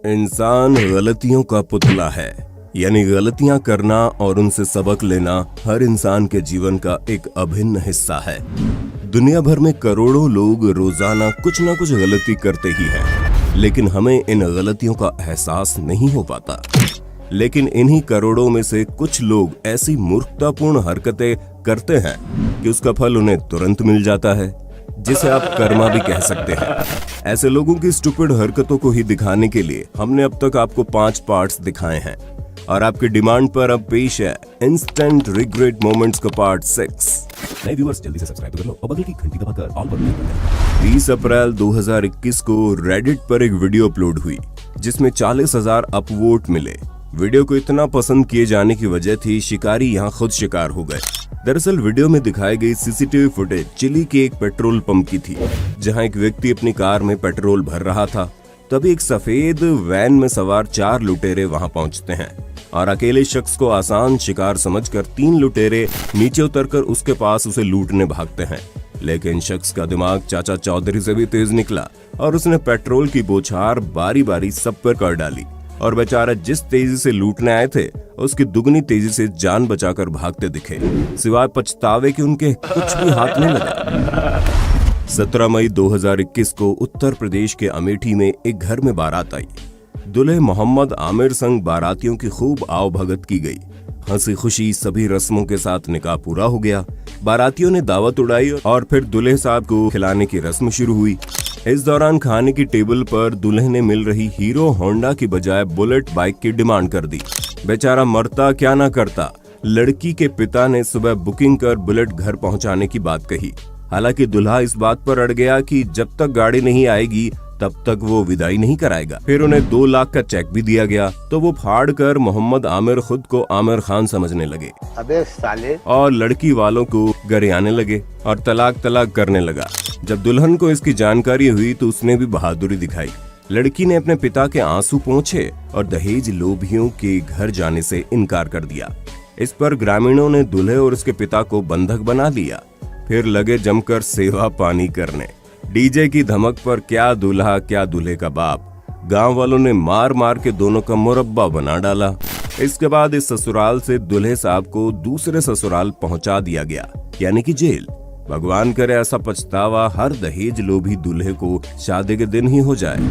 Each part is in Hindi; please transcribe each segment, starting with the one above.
इंसान गलतियों का पुतला है, यानी गलतियां करना और उनसे सबक लेना हर इंसान के जीवन का एक अभिन्न हिस्सा है। दुनिया भर में करोड़ों लोग रोजाना कुछ न कुछ गलती करते ही हैं, लेकिन हमें इन गलतियों का एहसास नहीं हो पाता। लेकिन इन्हीं करोड़ों में से कुछ लोग ऐसी मूर्खतापूर्ण हरकतें करते हैं कि उसका फल उन्हें तुरंत मिल जाता है, जिसे आप कर्मा भी कह सकते हैं। ऐसे लोगों की स्टूपिड हरकतों को ही दिखाने के लिए हमने अब तक आपको 5 पार्ट्स दिखाए हैं, और आपकी डिमांड पर अब पेश है इंस्टेंट रिग्रेट मोमेंट्स का पार्ट 6। नए व्यूअर्स जल्दी से सब्सक्राइब कर लो और बगल की घंटी दबाकर ऑल पर क्लिक करें। 30 अप्रैल 2021 को रेडिट पर एक वीडियो अपलोड हुई, जिसमें 40,000 अपवोट मिले। वीडियो को इतना पसंद किए जाने की वजह थी शिकारी यहाँ खुद शिकार हो गए। दरअसल वीडियो में दिखाई गई सीसीटीवी फुटेज चिली के एक पेट्रोल पंप की थी, जहां एक व्यक्ति अपनी कार में पेट्रोल भर रहा था। तभी एक सफेद वैन में सवार 4 लुटेरे वहां पहुंचते हैं और अकेले शख्स को आसान शिकार समझकर 3 लुटेरे नीचे उतरकर उसके पास उसे लूटने भागते हैं। लेकिन शख्स का दिमाग चाचा चौधरी से भी तेज निकला और उसने पेट्रोल की बौछार बारी बारी सब पर कर डाली, और बेचारा जिस तेजी से लूटने आए थे उसकी दुगनी तेजी से जान बचाकर भागते दिखे, सिवाय पछतावे कि उनके कुछ भी हाथ नहीं लगा। 17 मई 2021 को उत्तर प्रदेश के अमेठी में एक घर में बारात आई। दूल्हे मोहम्मद आमिर संग बारातियों की खूब आवभगत की गई। हंसी खुशी सभी रस्मों के साथ निकाह पूरा हो गया। बारातियों ने दावत उड़ाई और फिर दूल्हे साहब को खिलाने की रस्म शुरू हुई। इस दौरान खाने की टेबल पर दूल्हे ने मिल रही हीरो होंडा की बजाय बुलेट बाइक की डिमांड कर दी। बेचारा मरता क्या ना करता, लड़की के पिता ने सुबह बुकिंग कर बुलेट घर पहुंचाने की बात कही। हालांकि दूल्हा इस बात पर अड़ गया कि जब तक गाड़ी नहीं आएगी तब तक वो विदाई नहीं कराएगा। फिर उन्हें 2 लाख का चेक भी दिया गया, तो वो फाड़ कर मोहम्मद आमिर खुद को आमिर खान समझने लगे। अबे साले। और लड़की वालों को गरियाने लगे और तलाक करने लगा। जब दुल्हन को इसकी जानकारी हुई तो उसने भी बहादुरी दिखाई। लड़की ने अपने पिता के आंसू पोंछे और दहेज लोभियों के घर जाने से इनकार कर दिया। इस पर ग्रामीणों ने दूल्हे और उसके पिता को बंधक बना लिया। फिर लगे जमकर सेवा पानी करने। डीजे की धमक पर क्या दूल्हा क्या दूल्हे का बाप, गांव वालों ने मार मार के दोनों का मुरब्बा बना डाला। इसके बाद इस ससुराल से दूल्हे साहब को दूसरे ससुराल पहुंचा दिया गया, यानी कि जेल। भगवान करे ऐसा पछतावा हर दहेज लोभी दूल्हे को शादी के दिन ही हो जाए।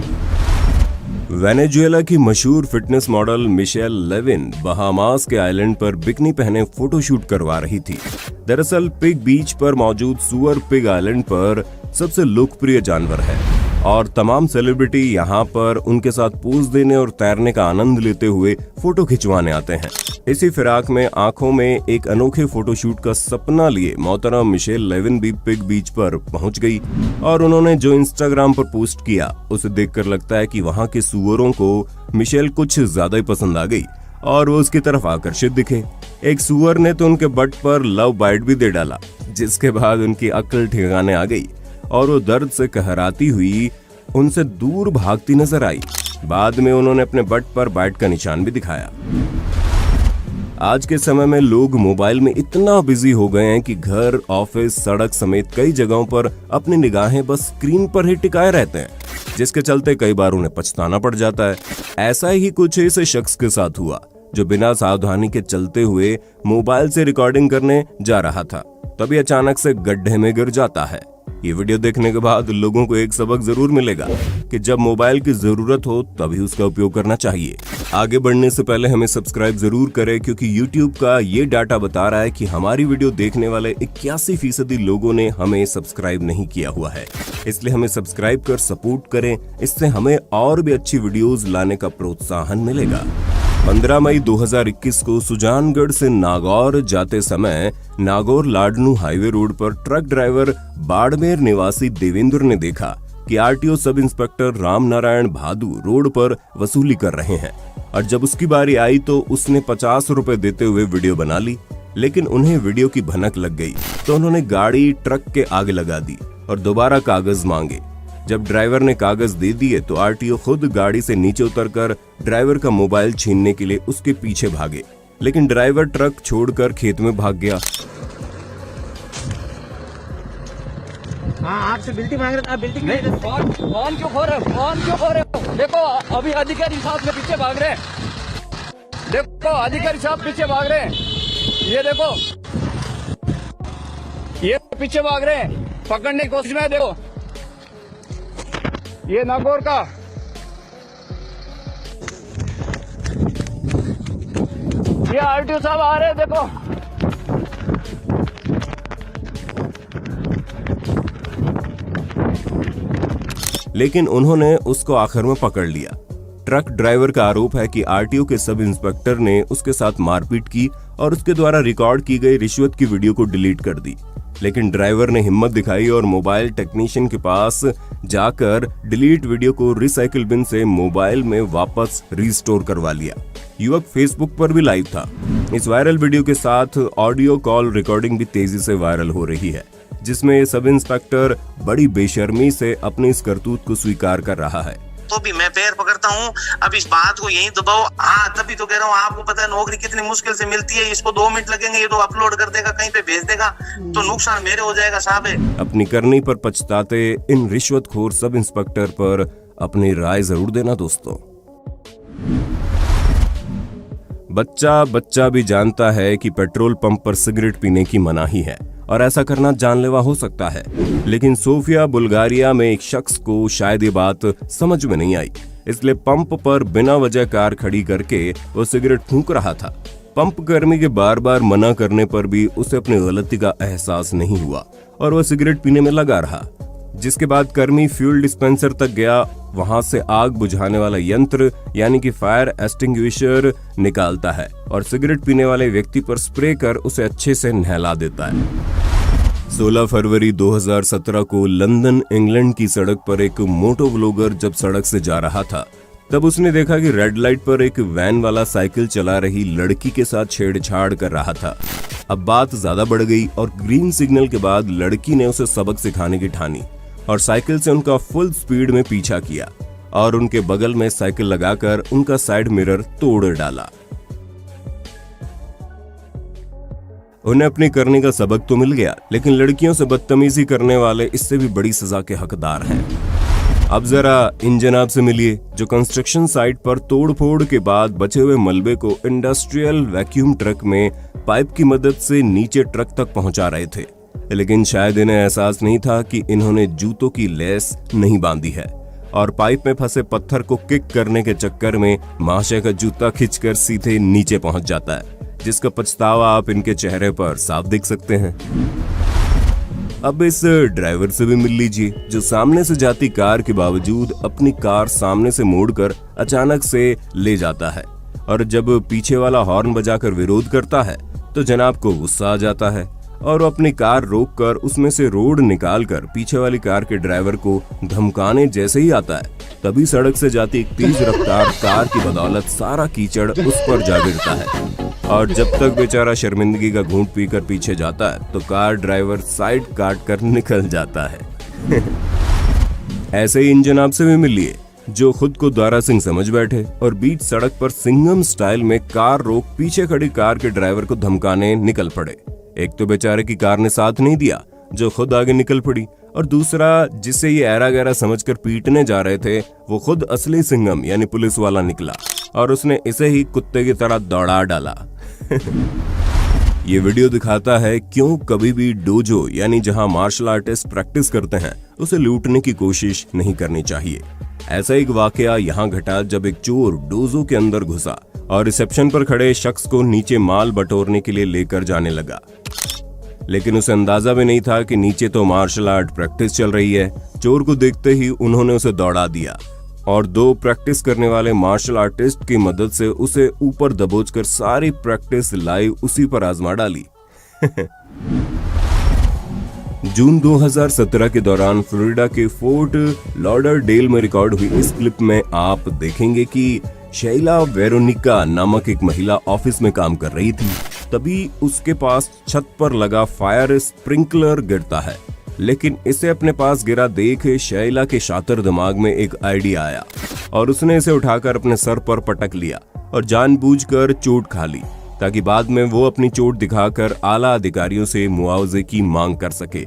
वेनेजुएला की मशहूर fitness model Michelle Levin Bahamas के आइलैंड पर बिकनी पहने फोटोशूट करवा रही थी। दरअसल पिग बीच पर मौजूद सुअर पिग आइलैंड पर सबसे लोकप्रिय जानवर है और तमाम सेलिब्रिटी यहाँ पर उनके साथ पोज देने और तैरने का आनंद लेते हुए फोटो खिंचवाने आते हैं। इसी फिराक में आंखों में एक अनोखे फोटोशूट का सपना लिए मोहतरम मिशेल लेविन भी पिग बीच पर पहुंच गई, और उन्होंने जो इंस्टाग्राम पर पोस्ट किया उसे देखकर लगता है कि वहां के सुअरों को मिशेल कुछ ज्यादा ही पसंद आ गई और वो उसकी तरफ आकर्षित दिखे। एक सुअर ने तो उनके बट पर लव बाइट भी दे डाला, जिसके बाद उनकी अक्ल ठिकाने आ गई और वो दर्द से कहराती हुई उनसे दूर भागती नजर आई। बाद में उन्होंने अपने बट पर बाइट का निशान भी दिखाया। आज के समय में लोग मोबाइल में इतना बिजी हो गए हैं कि घर, ऑफिस, सड़क समेत कई जगहों पर अपनी निगाहें बस स्क्रीन पर ही टिकाए रहते हैं, जिसके चलते कई बार उन्हें पछताना पड़ जाता है। ऐसा ही कुछ इस शख्स के साथ हुआ, जो बिना सावधानी के चलते हुए मोबाइल से रिकॉर्डिंग करने जा रहा था, तभी अचानक से गड्ढे में गिर जाता है। ये वीडियो देखने के बाद लोगों को एक सबक जरूर मिलेगा कि जब मोबाइल की जरूरत हो तभी उसका उपयोग करना चाहिए। आगे बढ़ने से पहले हमें सब्सक्राइब जरूर करें, क्योंकि YouTube का ये डाटा बता रहा है कि हमारी वीडियो देखने वाले 81% लोगों ने हमें सब्सक्राइब नहीं किया हुआ है। इसलिए हमें सब्सक्राइब कर सपोर्ट करें, इससे हमें और भी अच्छी वीडियोज लाने का प्रोत्साहन मिलेगा। 15 मई 2021 को सुजानगढ़ से नागौर जाते समय नागौर लाडनू हाईवे रोड पर ट्रक ड्राइवर बाड़मेर निवासी देवेंद्र ने देखा कि RTO sub inspector Ram Narayan भादु रोड पर वसूली कर रहे हैं, और जब उसकी बारी आई तो उसने 50 रुपए देते हुए वीडियो बना ली। लेकिन उन्हें वीडियो की भनक लग गई तो उन्होंने गाड़ी ट्रक के आगे लगा दी और दोबारा कागज मांगे। जब ड्राइवर ने कागज दे दिए तो आरटीओ खुद गाड़ी से नीचे उतरकर ड्राइवर का मोबाइल छीनने के लिए उसके पीछे भागे, लेकिन ड्राइवर ट्रक छोड़कर खेत में भाग गया। हाँ आपसे बिल्टी मांग रहे थे, आप बिल्टी क्यों नहीं, नहीं देते? फोन क्यों खो रहे हो? फोन क्यों खो रहे हो? देखो अभी अधिकारी साहब के पीछे भाग रहे हैं। देखो अधिकारी साहब पीछे भाग रहे हैं। ये देखो, ये पीछे भाग रहे हैं, पकड़ने की कोशिश में है। देखो ये नागौर का, ये आरटीओ साहब आ रहे हैं। देखो लेकिन उन्होंने उसको आखिर में पकड़ लिया। ट्रक ड्राइवर का आरोप है कि आरटीओ के सब इंस्पेक्टर ने उसके साथ मारपीट की और उसके द्वारा रिकॉर्ड की गई रिश्वत की वीडियो को डिलीट कर दी। लेकिन ड्राइवर ने हिम्मत दिखाई और मोबाइल टेक्नीशियन के पास जाकर डिलीट वीडियो को रिसाइकिल बिन से मोबाइल में वापस रिस्टोर करवा लिया। युवक फेसबुक पर भी लाइव था। इस वायरल वीडियो के साथ ऑडियो कॉल रिकॉर्डिंग भी तेजी से वायरल हो रही है, जिसमें सब इंस्पेक्टर बड़ी बेशर्मी से अपनी इस करतूत को स्वीकार कर रहा है। तो भी मैं पैर पकड़ता हूँ। अब इस बात को यहीं दबाओ। हाँ तभी तो कह रहा हूँ, आपको पता है नौकरी कितनी मुश्किल से मिलती है। इसको 2 मिनट लगेंगे, ये तो अपलोड कर देगा, कहीं पे भेज देगा, तो नुकसान मेरे हो जाएगा साहब। अपनी करनी पर पछताते इन रिश्वतखोर सब इंस्पेक्टर पर अपनी राय जरूर देना दोस्तों। बच्चा भी जानता है कि पेट्रोल पंप पर सिगरेट पीने की मनाही है और ऐसा करना जानलेवा हो सकता है, लेकिन सोफिया बुल्गारिया में एक शख्स को शायद ये बात समझ में नहीं आई, इसलिए पंप पर बिना वजह कार खड़ी करके वो सिगरेट फूंक रहा था। पंप कर्मी के बार बार मना करने पर भी उसे अपनी गलती का एहसास नहीं हुआ और वह सिगरेट पीने में लगा रहा। जिसके बाद कर्मी फ्यूल डिस्पेंसर तक गया, वहां से आग बुझाने वाला यंत्र यानी कि फायर एक्सटिंग्विशर निकालता है और सिगरेट पीने वाले व्यक्ति पर स्प्रे कर उसे अच्छे से नहला देता है। 16 फरवरी 2017 को लंदन इंग्लैंड की सड़क पर एक मोटो व्लॉगर जब सड़क से जा रहा था, तब उसने देखा कि रेड लाइट पर एक वैन वाला साइकिल चला रही लड़की के साथ छेड़छाड़ कर रहा था। अब बात ज्यादा बढ़ गई और ग्रीन सिग्नल के बाद लड़की ने उसे सबक सिखाने की ठानी और साइकिल से उनका फुल स्पीड में पीछा किया और उनके बगल में साइकिल लगाकर उनका साइड मिरर तोड़ डाला। उन्हें अपनी करने का सबक तो मिल गया, लेकिन लड़कियों से बदतमीजी करने वाले इससे भी बड़ी सजा के हकदार हैं। अब जरा इन जनाब से मिलिए जो कंस्ट्रक्शन साइट पर तोड़फोड़ के बाद बचे हुए मलबे को इंडस्ट्रियल वैक्यूम ट्रक में पाइप की मदद से नीचे ट्रक तक पहुंचा रहे थे, लेकिन शायद इन्हें एहसास नहीं था कि इन्होंने जूतों की लेस नहीं बांधी है और पाइप में फंसे पत्थर को किक करने के चक्कर में महाशय का जूता खिंचकर सीधे नीचे पहुंच जाता है, जिसका पछतावा आप इनके चेहरे पर साफ देख सकते हैं। अब इस ड्राइवर से भी मिल लीजिए जो सामने से जाती कार के बावजूद अपनी कार सामने से मोड़कर अचानक से ले जाता है और जब पीछे वाला हॉर्न बजाकर विरोध करता है तो जनाब को गुस्सा आ जाता है और वो अपनी कार रोककर उसमें से रोड निकालकर पीछे वाली कार के ड्राइवर को धमकाने जैसे ही आता है, तभी सड़क से जाती एक तेज रफ्तार कार की बदौलत सारा कीचड़ उस पर जा गिरता है और जब तक बेचारा शर्मिंदगी का घूंट पीकर पीछे जाता है तो कार ड्राइवर साइड काट कर निकल जाता है। ऐसे ही इन जनाब से भी मिलिए जो खुद को दारा सिंह समझ बैठे और बीच सड़क पर सिंघम स्टाइल में कार रोक पीछे खड़ी कार के ड्राइवर को धमकाने निकल पड़े। एक तो बेचारे की कार ने साथ नहीं दिया जो खुद आगे निकल पड़ी, और दूसरा जिसे ये ऐरा गैरा समझकर पीटने जा रहे थे वो खुद असली सिंघम यानी पुलिस वाला निकला और उसने इसे ही कुत्ते की तरह दौड़ा डाला। ये वीडियो दिखाता है क्यों कभी भी डोजो यानी जहां मार्शल आर्टिस्ट प्रैक्टिस करते हैं उसे लूटने की कोशिश नहीं करनी चाहिए। ऐसा एक वाकया यहाँ घटा जब एक चोर डोजो के अंदर घुसा और रिसेप्शन पर खड़े शख्स को नीचे माल बटोरने के लिए लेकर जाने लगा, लेकिन उसे अंदाजा भी नहीं था कि नीचे तो मार्शल आर्ट प्रैक्टिस चल रही है। चोर को देखते ही उन्होंने उसे दौड़ा दिया और 2 प्रैक्टिस करने वाले मार्शल आर्टिस्ट की मदद से उसे ऊपर दबोचकर सारी प्रैक्टिस लाइव उसी पर आजमा डाली। जून 2017 के दौरान फ्लोरिडा के फोर्ट लॉडरडेल में रिकॉर्ड हुई इस क्लिप में आप देखेंगे कि शैला वेरोनिका नामक एक महिला ऑफिस में काम कर रही थी। तभी उसके पास छत पर लगा फायर स्प्रिंकलर गिरता है, लेकिन इसे अपने पास गिरा देख शैला के शातिर दिमाग में एक आइडिया आया और उसने इसे उठाकर अपने सर पर पटक लिया और जानबूझकर चोट खा ली ताकि बाद में वो अपनी चोट दिखाकर आला अधिकारियों से मुआवजे की मांग कर सके।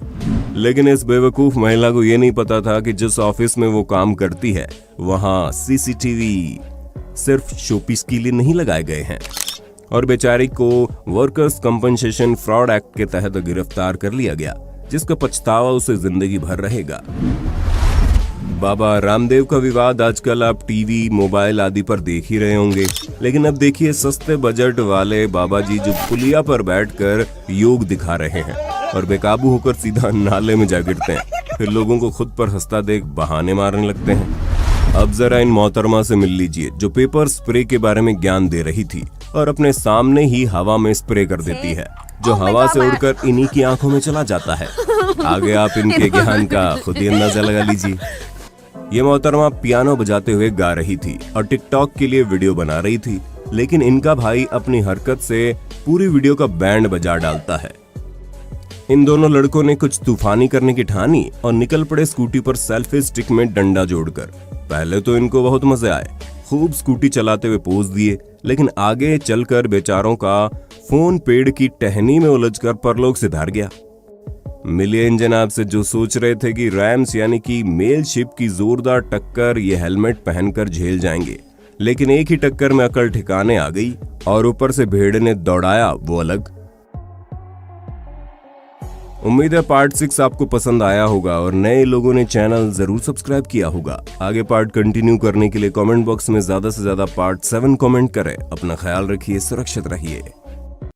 लेकिन इस बेवकूफ महिला को ये नहीं पता था कि जिस ऑफिस में वो काम करती है वहां सीसीटीवी सिर्फ शोपीस के लिए नहीं लगाए गए हैं और बेचारी को वर्कर्स कंपनसेशन फ्रॉड एक्ट के तहत गिरफ्तार कर लिया गया, जिसका पछतावा उसे जिंदगी भर रहेगा। बाबा रामदेव का विवाद आजकल आप टीवी, मोबाइल आदि पर देख ही रहे होंगे, लेकिन अब देखिए सस्ते बजट वाले बाबा जी जो पुलिया पर बैठकर योग दिखा रहे हैं और बेकाबू होकर सीधा नाले में जा गिरते हैं, फिर लोगों को खुद पर हंसता देख बहाने मारने लगते हैं। अब जरा इन मोहतरमा से मिल लीजिए जो पेपर स्प्रे के बारे में ज्ञान दे रही थी और अपने सामने ही हवा में स्प्रे कर देती है, जो हवा से उड़कर इन्हीं की आंखों में चला जाता है। आगे आप इनके ज्ञान का खुद ही अंदाजा लगा लीजिए। ये मोहतरमा पियानो बजाते हुए गा रही थी और टिकटॉक के लिए वीडियो बना रही थी, लेकिन इनका भाई अपनी हरकत से पूरी वीडियो का बैंड बजा डालता है। इन दोनों लड़कों ने कुछ तूफानी करने की ठानी और निकल पड़े स्कूटी पर सेल्फी स्टिक में डंडा जोड़कर। पहले तो इनको बहुत मजे आए, खूब स्कूटी चलाते हुए पोज दिए, लेकिन आगे चलकर बेचारों का फोन पेड़ की टहनी में उलझकर परलोक सिधार गया। मिलियन जनाब से जो सोच रहे थे कि रैम्स यानी कि मेल शिप की जोरदार टक्कर ये हेलमेट पहनकर झेल जाएंगे, लेकिन एक ही टक्कर में अकल ठिकाने आ गई और ऊपर से भेड़ ने दौड़ाया वो अलग। उम्मीद है पार्ट 6 आपको पसंद आया होगा और नए लोगों ने चैनल जरूर सब्सक्राइब किया होगा। आगे पार्ट कंटिन्यू करने के लिए कमेंट बॉक्स में ज्यादा से ज्यादा पार्ट 7 कमेंट करें। अपना ख्याल रखिए, सुरक्षित रहिए।